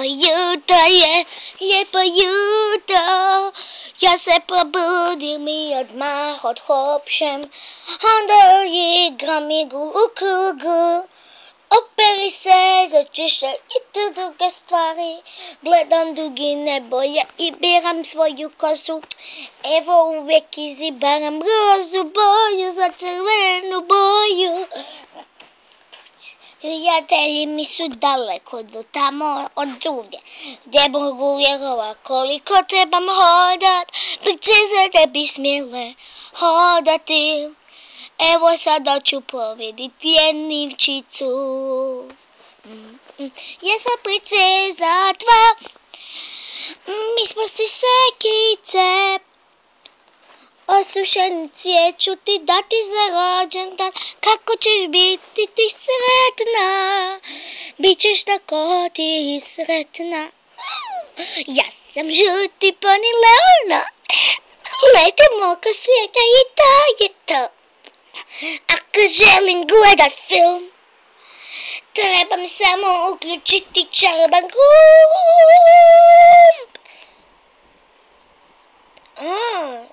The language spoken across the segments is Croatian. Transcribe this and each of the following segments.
Juta je lijepa juta, ja se probudim i odmah odhopšem, onda igram igru u krugu, operi se, začišćaj i tu druge stvari, gledam dugi nebo ja i biram svoju kosu, evo uvijek izibaram rozu boju za crvenu boju. Prijatelji mi su daleko do tamo od ovdje, gdje mogu vjerovat koliko trebam hodat, princeze ne bi smjele hodati. Evo sada ću povediti jednivčicu. Ja sam princeza tva, mi smo si sekice, osušeni cvijeću ti dati za rođendan, kako ćeš biti ti sretna, bit ćeš tako ti sretna. Ja sam žuti poni Leona, letim oko svijeta i to je to. Ako želim gledat film, trebam samo uključiti čaroban gumb.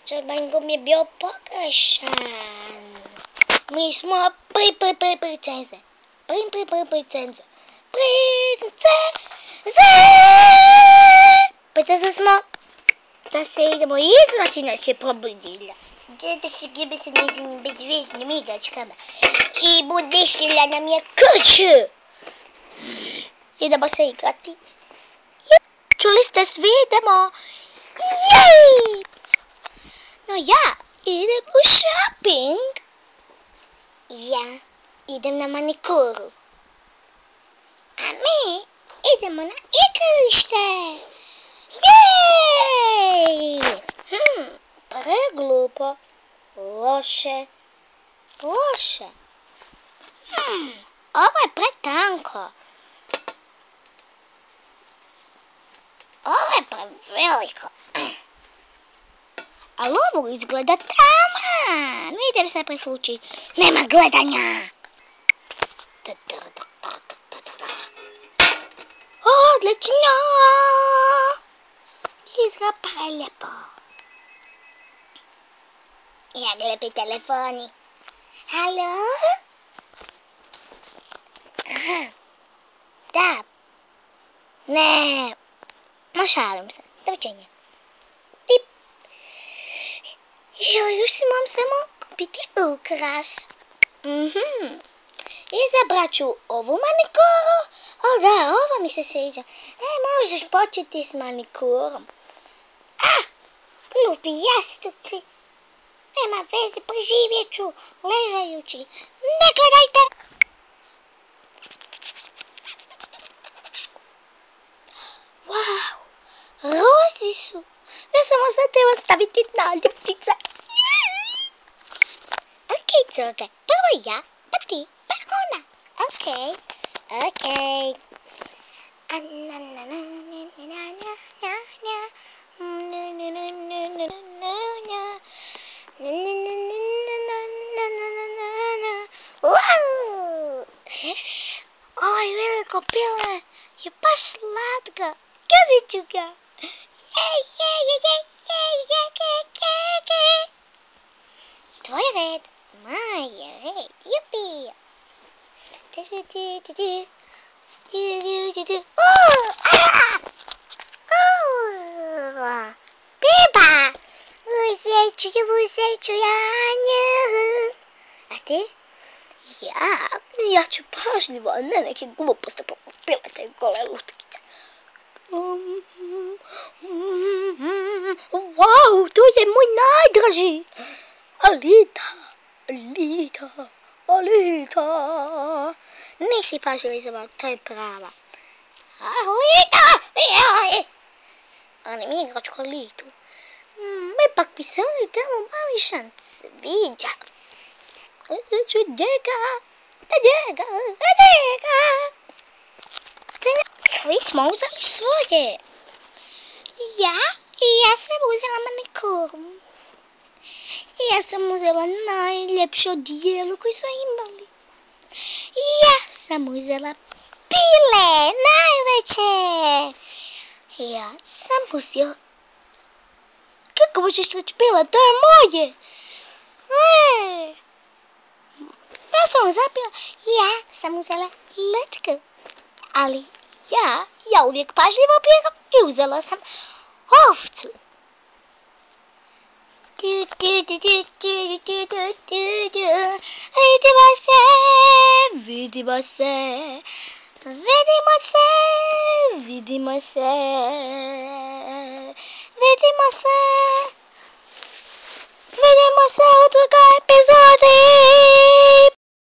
Čaroban gumb je bio pogrešan. Mi smo princeze. Princeze smo. Da se idemo igrati, nas je probudila. Da se gribe sa njezinim bezveznim igračkama. I budešila nam je kuću. Idemo se igrati. Čuli ste svi, idemo. Jej! No ja idem u shopping. Ja idem na manikuru. A mi idemo na igrište. Jej! Preglupo. Loše. Ovo je pretanko. Ovo je preveliko. Ali ovo izgleda taman. Idem se preslučiti. Nema gledanja. Odlično. Izgleda prelijepo. Ja gledam telefoni. Halo? Aha. Da. Ne. Ma šalim se. Doviđenja. Pip. Još imam samo kupiti ukras. Izabrat ću ovu manikuru. O da, ova mi se sviđa. Možeš početi s manikurom. Glupi jastuci. Nema veze, preživjet ću ležajući. Ne gledajte! Wow, rozi su. Ja samo sad treba staviti naljepnice. Ok, curke, prvo ja, pa ti, pa ona. Ok. Ovaj veliko pile je baš slatka. Kazit ću ga. Tvoj red, moj red. Jupi. Biba. Uzeću Janju. A ti? Ja ću pažljivo, a ne neke gluposti popila te gole lutkice. Wow, to je moj najdraži. Alita. Nisi pažljivo izabrala, to je prava. Alita! Ona mi je igračko Alitu. Ipak mi se oni tamo mali šan sviđa. Ću njega. Svi smo uzeli svoje. Ja sam uzela manikuru. Ja sam uzela najljepše odijelo koji su imali. Ja sam uzela pile, najveće. Ja sam uzela... Kako hoćeš reći pile? To je moje. Ja sam zapila. Ja sam uzela letku. Ali ja uvijek pažljivo biram i uzela sam ovcu. Vidimo se, vidimo se, vidimo se, vidimo se, vidimo se, vidimo se u drugoj epizodi.